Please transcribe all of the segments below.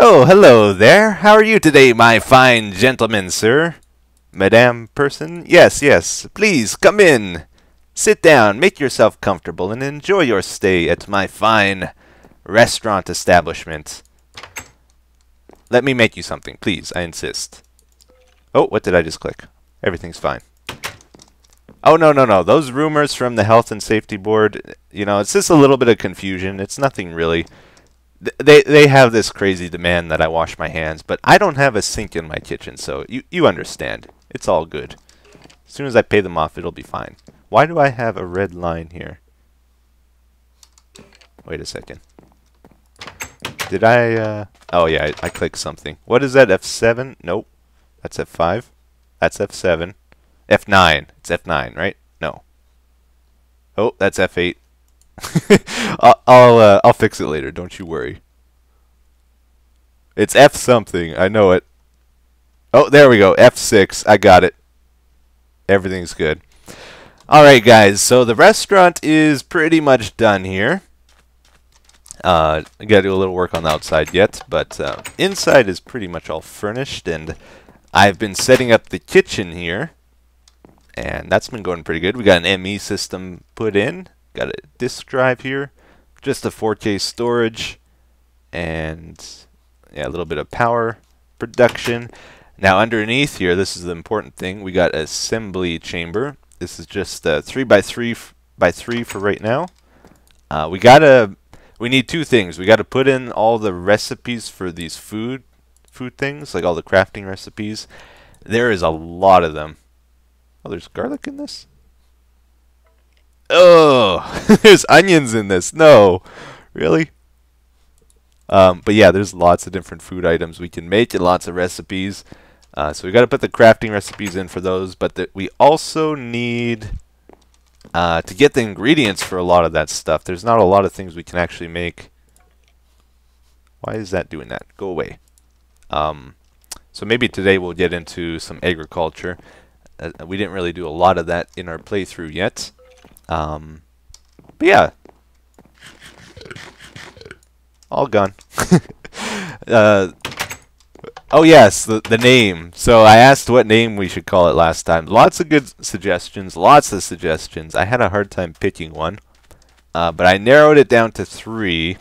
Oh, hello there. How are you today, my fine gentleman, sir? Madame person? Yes, yes. Please, come in. Sit down, make yourself comfortable, and enjoy your stay at my fine restaurant establishment. Let me make you something, please. I insist. Oh, what did I just click? Everything's fine. Oh, no, no, no. Those rumors from the Health and Safety Board, you know, it's just a little bit of confusion. It's nothing really. They have this crazy demand that I wash my hands, but I don't have a sink in my kitchen, so you understand. It's all good. As soon as I pay them off, it'll be fine. Why do I have a red line here? Wait a second. Did I, oh yeah, I clicked something. What is that, F7? Nope. That's F5. That's F7. F9. It's F9, right? No. Oh, that's F8. I'll fix it later. Don't you worry. It's F something. I know it. Oh, there we go. F6. I got it. Everything's good. All right, guys. So the restaurant is pretty much done here. I got to do a little work on the outside yet, but inside is pretty much all furnished, and I've been setting up the kitchen here, and that's been going pretty good. We got an ME system put in. Got a disk drive here, just a 4K storage, and yeah, a little bit of power production. Now underneath here, this is the important thing. We got an assembly chamber. This is just 3x3 for right now. We need two things. We got to put in all the recipes for these food things, like all the crafting recipes. There is a lot of them. Oh, there's garlic in this? Oh, there's onions in this. No, really? But yeah, there's lots of different food items we can make and lots of recipes. So we got to put the crafting recipes in for those, but we also need to get the ingredients for a lot of that stuff. There's not a lot of things we can actually make. Why is that doing that? Go away. So maybe today we'll get into some agriculture. We didn't really do a lot of that in our playthrough yet. But yeah, all gone. Oh yes, the name. So I asked what name we should call it last time. Lots of good suggestions, lots of suggestions. I had a hard time picking one, but I narrowed it down to 3.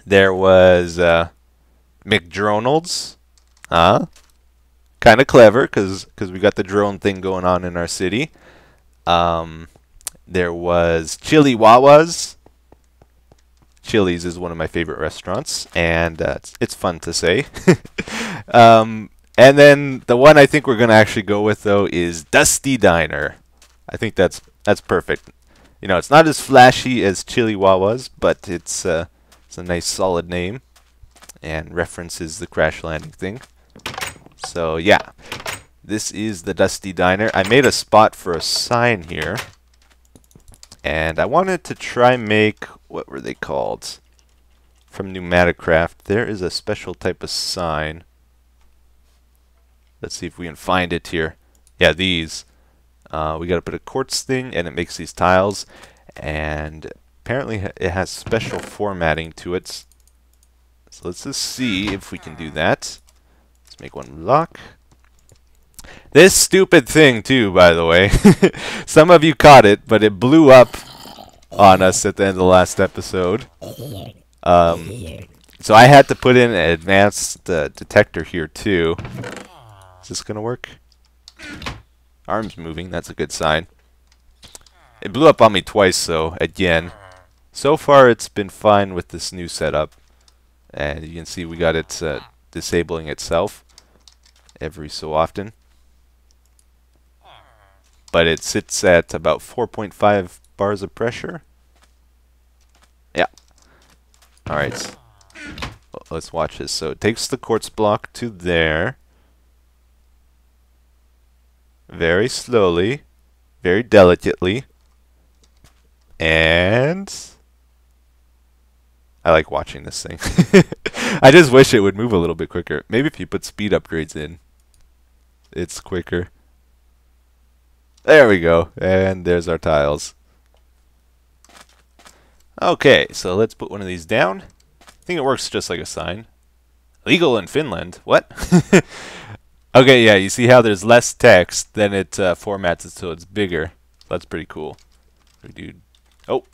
There was McDronald's. Kind of clever, because we got the drone thing going on in our city. There was Chili Wawa's. Chili's is one of my favorite restaurants, and it's fun to say. And then the one I think we're going to actually go with, though, is Dusty Diner. I think that's perfect. You know, it's not as flashy as Chili Wawa's, but it's a nice solid name and references the crash landing thing. So yeah, this is the Dusty Diner. I made a spot for a sign here, and I wanted to try make, what were they called? From Pneumaticraft. There is a special type of sign. Let's see if we can find it here. Yeah, these. We got to put a quartz thing, and it makes these tiles, and apparently it has special formatting to it. So let's just see if we can do that. Let's make one block. This stupid thing, too, by the way. Some of you caught it, but it blew up on us at the end of the last episode. So I had to put in an advanced detector here, too. Is this going to work? Arm's moving. That's a good sign. It blew up on me twice, though, again. So far, it's been fine with this new setup. And you can see we got it disabling itself every so often. But it sits at about 4.5 bars of pressure. Yeah. Alright. Let's watch this. So it takes the quartz block to there. Very slowly. Very delicately. And I like watching this thing. I just wish it would move a little bit quicker. Maybe if you put speed upgrades in, it's quicker. There we go. And there's our tiles. Okay, so let's put one of these down. I think it works just like a sign. Legal in Finland? What? Okay, yeah, you see how there's less text, then it formats it so it's bigger. That's pretty cool. We do. Oh,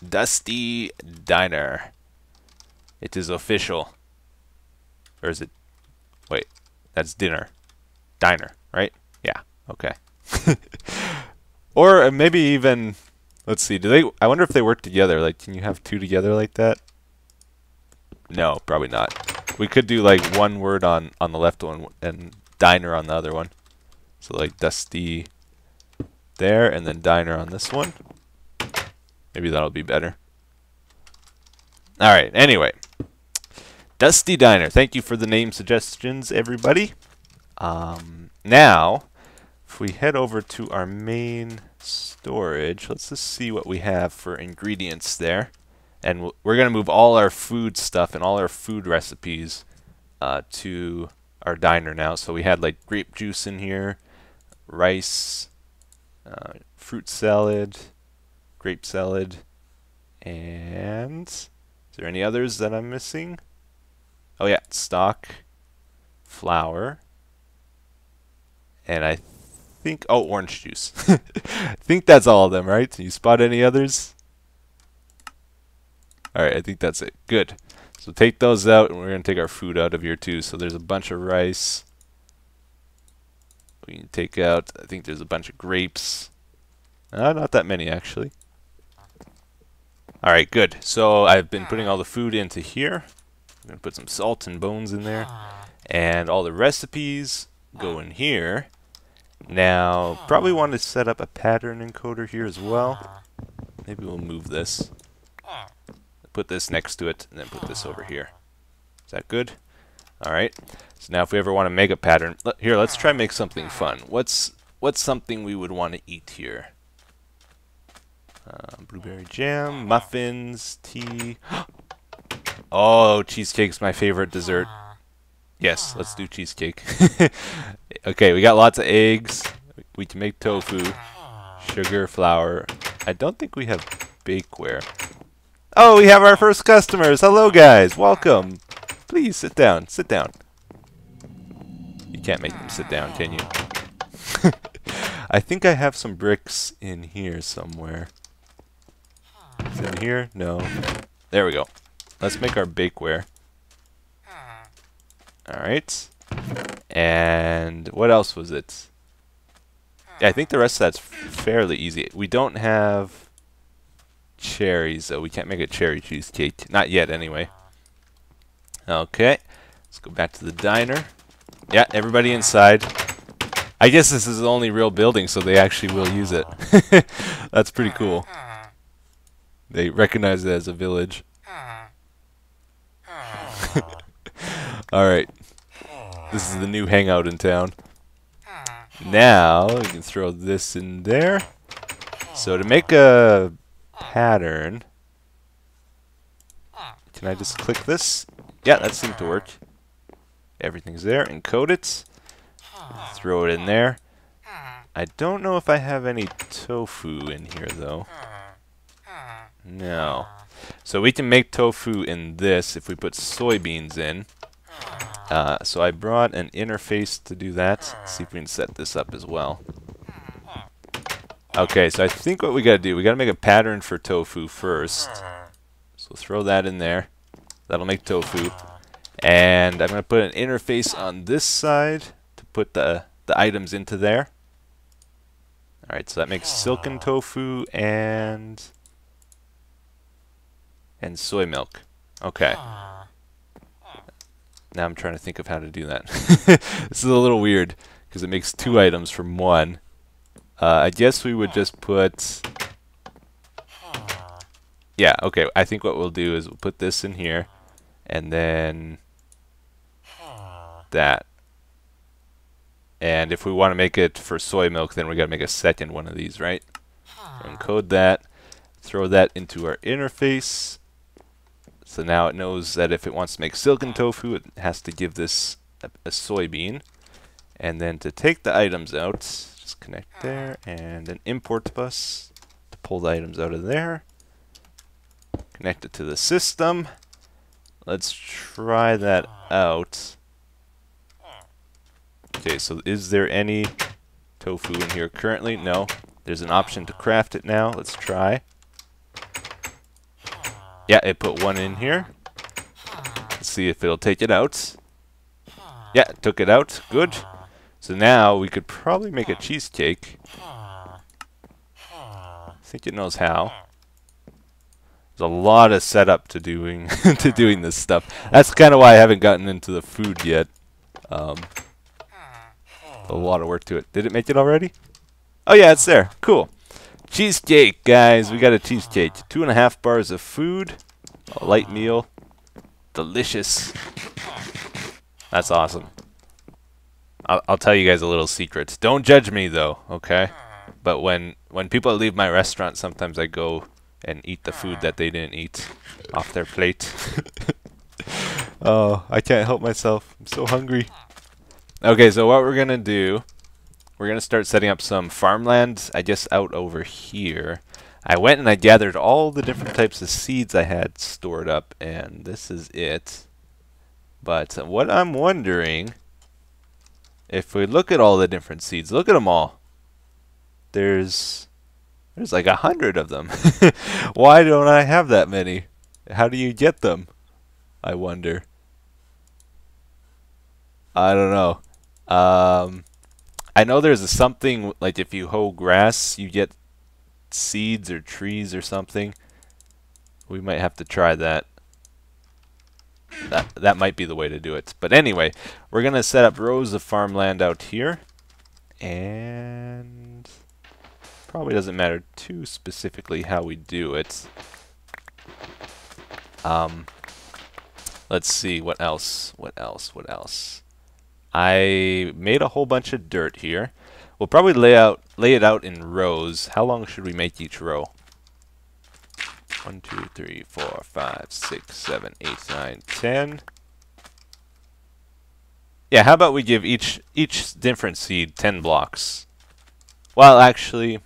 Dusty Diner. It is official. Or is it? Wait, that's dinner. Diner, right? Yeah. Okay. Or maybe even. Let's see. Do they? I wonder if they work together. Like, can you have two together like that? No, probably not. We could do like one word on the left one and diner on the other one. So like Dusty there and then diner on this one. Maybe that'll be better. Alright, anyway. Dusty Diner. Thank you for the name suggestions, everybody. Now, if we head over to our main storage, let's just see what we have for ingredients there. And we're going to move all our food stuff and all our food recipes to our diner now. So we had like grape juice in here, rice, fruit salad, grape salad, and is there any others that I'm missing? Oh yeah, stock, flour, and I think, oh, orange juice. I think that's all of them, right? Can you spot any others? Alright, I think that's it. Good. So take those out, and we're going to take our food out of here too. So there's a bunch of rice. We can take out, I think there's a bunch of grapes. Not that many, actually. Alright, good. So I've been putting all the food into here. I'm going to put some salt and bones in there. And all the recipes go in here. Now, probably want to set up a pattern encoder here as well. Maybe we'll move this. Put this next to it, and then put this over here. Is that good? Alright. So now if we ever want to make a pattern, here, let's try and make something fun. What's something we would want to eat here? Blueberry jam, muffins, tea. Oh, cheesecake's my favorite dessert. Yes, let's do cheesecake. Okay, we got lots of eggs. We can make tofu, sugar, flour. I don't think we have bakeware. Oh, we have our first customers. Hello, guys. Welcome. Please sit down. Sit down. You can't make them sit down, can you? I think I have some bricks in here somewhere. Is it in here? No. There we go. Let's make our bakeware. Alright. And what else was it? Yeah, I think the rest of that's fairly easy. We don't have cherries, so we can't make a cherry cheesecake. Not yet, anyway. Okay. Let's go back to the diner. Yeah, everybody inside. I guess this is the only real building, so they actually will use it. That's pretty cool. They recognize it as a village. Alright. This is the new hangout in town. Now, we can throw this in there. So to make a pattern, can I just click this? Yeah, that seemed to work. Everything's there. Encode it. Throw it in there. I don't know if I have any tofu in here, though. No. So we can make tofu in this if we put soybeans in. So I brought an interface to do that. Let's see if we can set this up as well. Okay, so I think what we gotta do, we gotta make a pattern for tofu first. So throw that in there. That'll make tofu. And I'm gonna put an interface on this side to put the items into there. Alright, so that makes silken tofu and soy milk. Okay. Now I'm trying to think of how to do that. This is a little weird because it makes two items from one. I guess we would just put... Yeah, okay. I think what we'll do is we'll put this in here and then that. And if we want to make it for soy milk, then we got to make a second one of these, right? So encode that, throw that into our interface. So now it knows that if it wants to make silken tofu, it has to give this a soybean. And then to take the items out, just connect there, and an import bus to pull the items out of there. Connect it to the system. Let's try that out. Okay, so is there any tofu in here currently? No. There's an option to craft it now. Let's try. Yeah, it put one in here. Let's see if it'll take it out. Yeah, it took it out. Good. So now we could probably make a cheesecake. I think it knows how. There's a lot of setup to doing to doing this stuff. That's kind of why I haven't gotten into the food yet. A lot of work to it. Did it make it already? Oh yeah, it's there. Cool. Cheesecake, guys. We got a cheesecake. 2.5 bars of food. A light meal. Delicious. That's awesome. I'll tell you guys a little secret. Don't judge me though, okay? But when people leave my restaurant, sometimes I go and eat the food that they didn't eat off their plate. Oh, I can't help myself. I'm so hungry. Okay, so what we're gonna do, we're gonna start setting up some farmland, I guess out over here. I went and I gathered all the different types of seeds I had stored up, and this is it. But what I'm wondering, if we look at all the different seeds, look at them all. There's like 100 of them. Why don't I have that many? How do you get them? I wonder. I don't know. I know there's something like if you hoe grass, you get seeds or trees or something. We might have to try that. That might be the way to do it. But anyway, we're gonna set up rows of farmland out here, and probably doesn't matter too specifically how we do it. Let's see, what else? I made a whole bunch of dirt here. We'll probably lay it out in rows. How long should we make each row? 1, 2, 3, 4, 5, 6, 7, 8, 9, 10. Yeah, how about we give each different seed 10 blocks? Well, actually,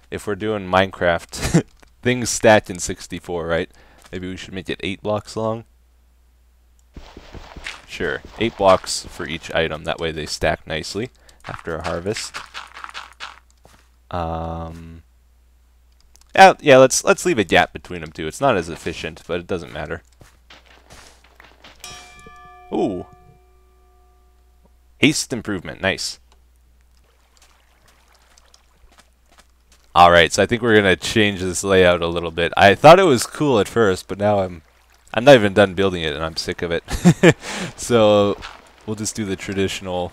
if we're doing Minecraft, things stack in 64, right? Maybe we should make it 8 blocks long? Sure, 8 blocks for each item. That way they stack nicely after a harvest. Yeah, let's leave a gap between them too. It's not as efficient, but it doesn't matter. Ooh. Haste improvement, nice. Alright, so I think we're gonna change this layout a little bit. I thought it was cool at first, but now I'm not even done building it and I'm sick of it. So we'll just do the traditional.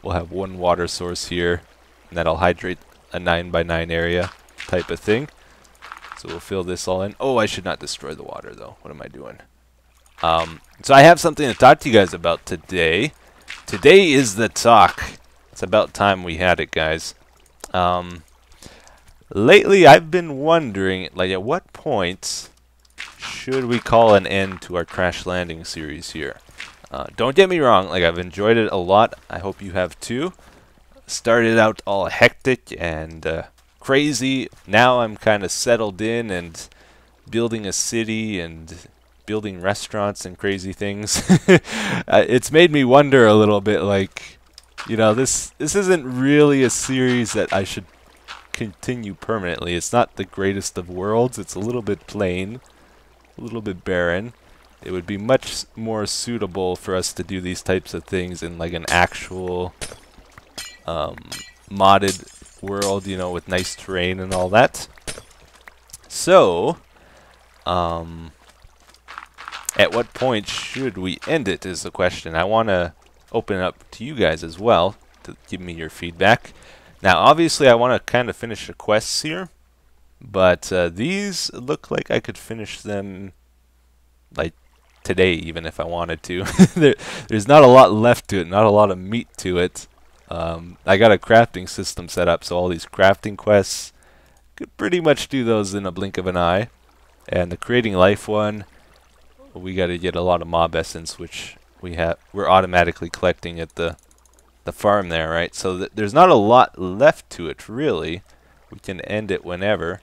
We'll have one water source here, and that'll hydrate a 9x9 area type of thing. So we'll fill this all in. Oh, I should not destroy the water though. What am I doing? So I have something to talk to you guys about today. Today is the talk. It's about time we had it, guys. Lately I've been wondering, like, at what point should we call an end to our Crash Landing series here? Don't get me wrong, like, I've enjoyed it a lot. I hope you have too. Started out all hectic and crazy. Now I'm kind of settled in and building a city and building restaurants and crazy things. It's made me wonder a little bit, like, you know, this isn't really a series that I should continue permanently. It's not the greatest of worlds. It's a little bit plain, a little bit barren. It would be much more suitable for us to do these types of things in like an actual modded world, you know, with nice terrain and all that. So, at what point should we end it is the question. I want to open it up to you guys as well to give me your feedback. Now, obviously, I want to kind of finish the quests here, but these look like I could finish them like today, even if I wanted to. There's not a lot left to it, not a lot of meat to it. I got a crafting system set up, so all these crafting quests, could pretty much do those in a blink of an eye. And the creating life one, we got to get a lot of mob essence, which we're automatically collecting at the farm there, right? So there's not a lot left to it, really. We can end it whenever.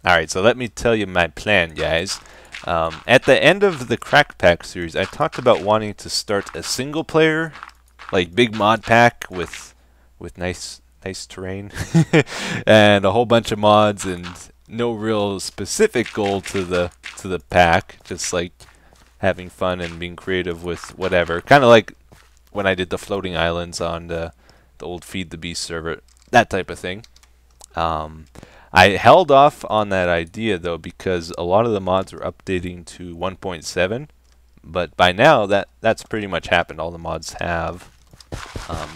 Alright, so let me tell you my plan, guys. At the end of the Crack Pack series, I talked about wanting to start a single player, like big mod pack with nice terrain and a whole bunch of mods and no real specific goal to the pack, just like having fun and being creative with whatever. Kind of like when I did the floating islands on the old Feed the Beast server, that type of thing. I held off on that idea though because a lot of the mods were updating to 1.7, but by now that's pretty much happened. All the mods have,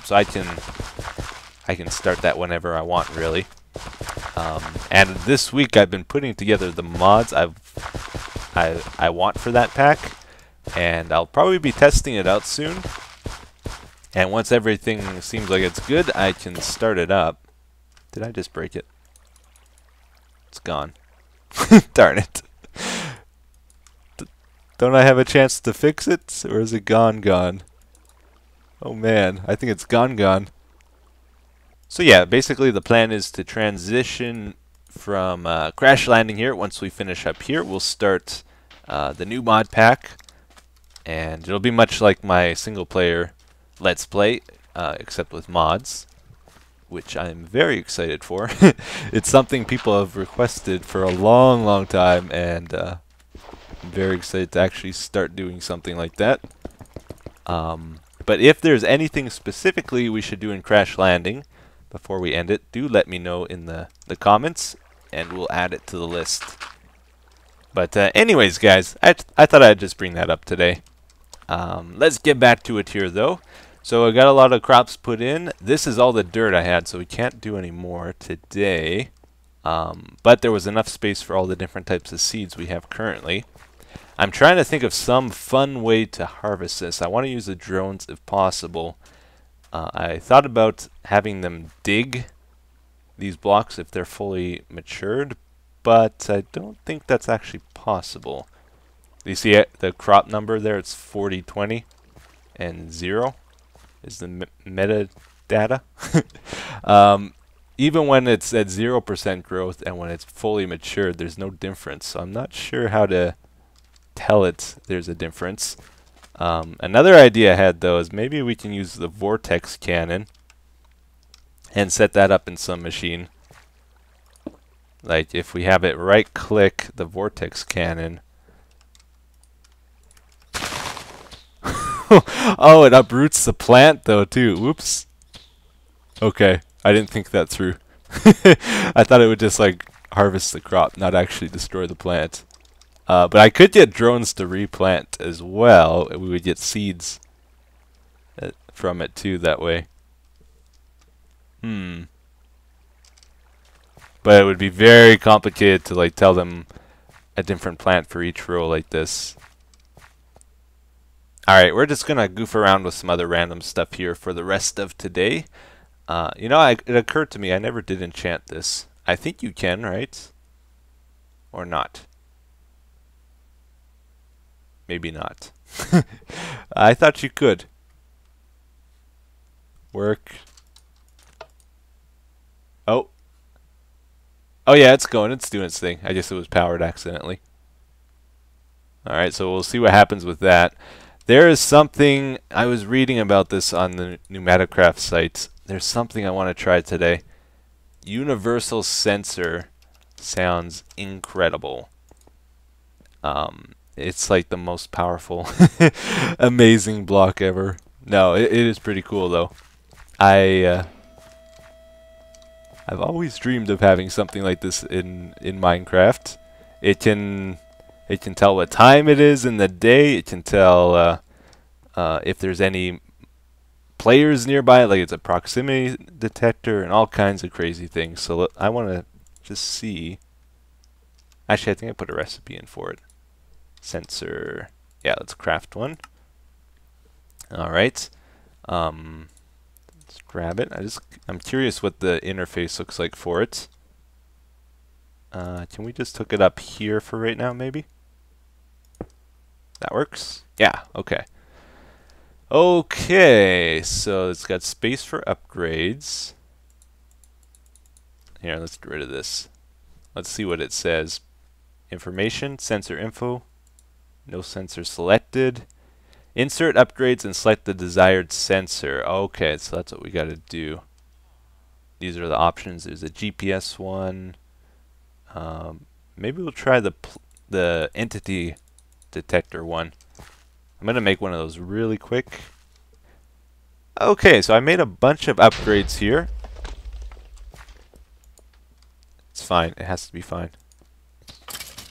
so I can start that whenever I want, really. And this week I've been putting together the mods I want for that pack, and I'll probably be testing it out soon. And once everything seems like it's good, I can start it up. Did I just break it? It's gone. Darn it. Don't I have a chance to fix it? Or is it gone? Oh man, I think it's gone. So yeah, basically the plan is to transition from crash landing here. Once we finish up here, we'll start the new mod pack. And it'll be much like my single player Let's Play, except with mods, which I'm very excited for. It's something people have requested for a long time, and I'm very excited to actually start doing something like that. But if there's anything specifically we should do in Crash Landing before we end it, do let me know in the comments, and we'll add it to the list. But anyways, guys, I thought I'd just bring that up today. Let's get back to it here, though. So I got a lot of crops put in. This is all the dirt I had, so we can't do any more today. But there was enough space for all the different types of seeds we have currently. I'm trying to think of some fun way to harvest this. I want to use the drones if possible. I thought about having them dig these blocks if they're fully matured, but I don't think that's actually possible. You see the crop number there? It's 4020 and 0 is the metadata. Even when it's at 0% growth and when it's fully matured, there's no difference. So I'm not sure how to tell it there's a difference. Another idea I had though is maybe we can use the vortex cannon and set that up in some machine. Like if we have it right click the vortex cannon. Oh, it uproots the plant though too. Whoops. Okay, I didn't think that through. I thought it would just like harvest the crop, not actually destroy the plant. But I could get drones to replant as well. We would get seeds from it too that way. But it would be very complicated to like tell them a different plant for each row like this. Alright, we're just gonna goof around with some other random stuff here for the rest of today. You know, it occurred to me I never did enchant this. I think you can, right? Or not? Maybe not. I thought you could. Work. Oh. Oh yeah, it's going. It's doing its thing. I guess it was powered accidentally. Alright, so we'll see what happens with that. There is something, I was reading about this on the Pneumaticraft site. There's something I want to try today. Universal sensor sounds incredible. It's like the most powerful, amazing block ever. No, it is pretty cool though. I've always dreamed of having something like this in Minecraft. It can tell what time it is in the day. It can tell if there's any players nearby, like it's a proximity detector and all kinds of crazy things. So I want to just see. Actually, I think I put a recipe in for it. Sensor. Yeah, let's craft one. Alright. Let's grab it. I'm curious what the interface looks like for it. Can we just hook it up here for right now, maybe? That works? Yeah, okay. Okay, so it's got space for upgrades. Here, let's get rid of this. Let's see what it says. Information, sensor info, no sensor selected. Insert upgrades and select the desired sensor. Okay, so that's what we got to do. These are the options. There's a GPS one. Maybe we'll try the entity detector one. I'm going to make one of those really quick. Okay, so I made a bunch of upgrades here. It's fine. It has to be fine.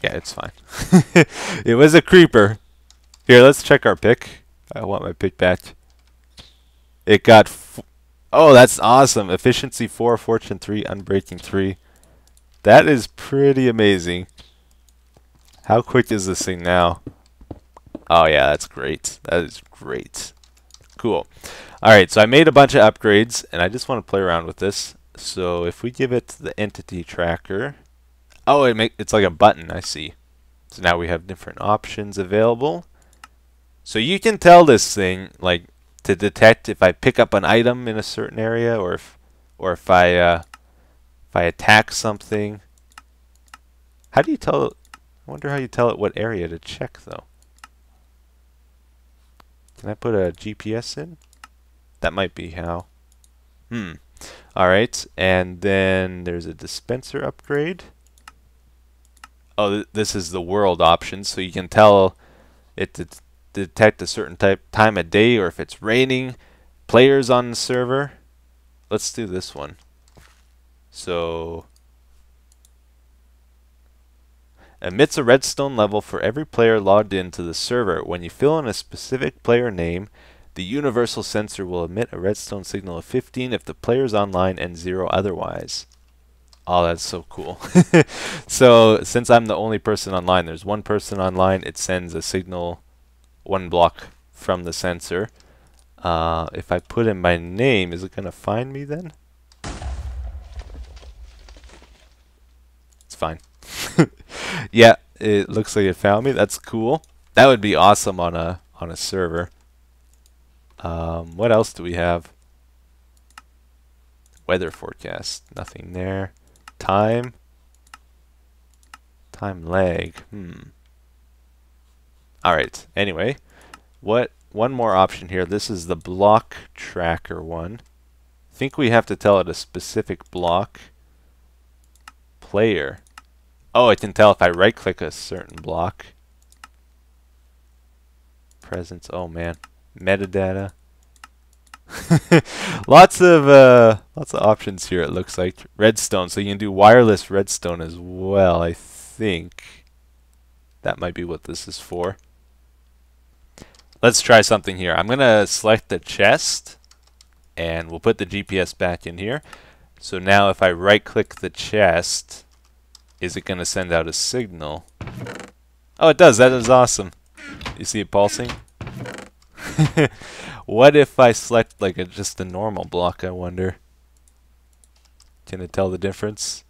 Yeah, it's fine. It was a creeper. Here, let's check our pick. I want my pick back. It got... oh, that's awesome. Efficiency 4, Fortune 3, Unbreaking 3. That is pretty amazing. How quick is this thing now? Oh, yeah, that's great. That is great. Cool. Alright, so I made a bunch of upgrades, and I just want to play around with this. So if we give it the entity tracker... oh, it's like a button, I see. So now we have different options available. So you can tell this thing, like, to detect if I pick up an item in a certain area, or if I attack something. How do you tell it? I wonder how you tell it what area to check, though. Can I put a GPS in? That might be how. Alright, and then there's a dispenser upgrade. Oh, this is the world option, so you can tell it to detect a certain time of day, or if it's raining, players on the server. Let's do this one. So, emits a redstone level for every player logged into the server. When you fill in a specific player name, the universal sensor will emit a redstone signal of 15 if the player is online and 0 otherwise. Oh, that's so cool. So, since I'm the only person online, there's one person online, it sends a signal 1 block from the sensor. If I put in my name, is it going to find me then? It's fine. Yeah, it looks like it found me. That's cool. That would be awesome on a server. What else do we have? Weather forecast. Nothing there. Time lag. Alright, anyway. One more option here. This is the block tracker one. I think we have to tell it a specific block. Player. Oh, I can tell if I right click a certain block. Presence. Oh man. Metadata. Lots of options here, it looks like. Redstone, so you can do wireless redstone as well. I think that might be what this is for. Let's try something here. I'm gonna select the chest, and we'll put the GPS back in here. So now if I right click the chest, is it gonna send out a signal? Oh, it does. That is awesome. You see it pulsing? What if I select like just a normal block, I wonder? Can it tell the difference?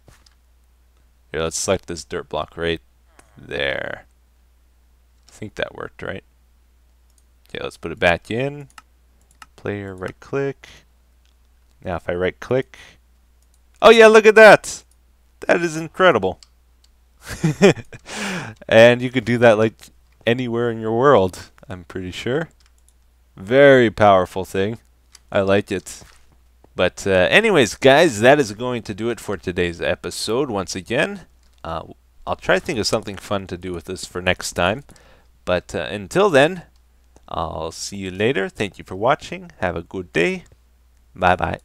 Here, let's select this dirt block right there. I think that worked, right? Okay, let's put it back in. Player, right click. Now if I right click. Oh yeah, look at that! That is incredible. And you could do that like anywhere in your world, I'm pretty sure. Very powerful thing. I like it. But anyways, guys, that is going to do it for today's episode. Once again, I'll try to think of something fun to do with this for next time. But until then, I'll see you later. Thank you for watching. Have a good day. Bye-bye.